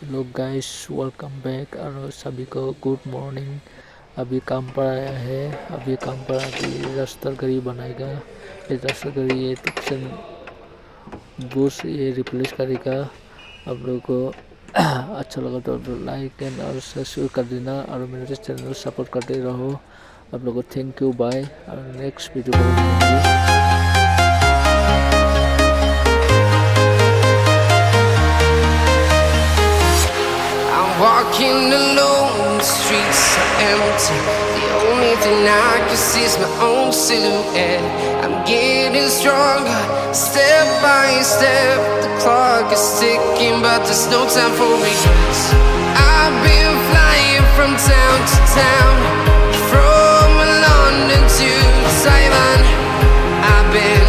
Hello guys, welcome back और सभी को गुड मॉर्निंग। अभी काम पर आया है। अभी काम पर अभी रास्ता गाड़ी बनाएगा। ये रास्ता गाड़ी ये टिक्सन बुश ये रिप्लेस करेगा। आप लोगों को अच्छा लगा तो लाइक एंड और सब्सक्राइब कर देना और मेरे चैनल सपोर्ट करते रहो। आप लोगों को थैंक यू, बाय और नेक्स्ट वीडियो में मिलेंगे। Walking alone, the streets are empty. The only thing I can see is my own silhouette. I'm getting stronger, step by step. The clock is ticking, but there's no time for regrets. I've been flying from town to town, from London to Taiwan. I've been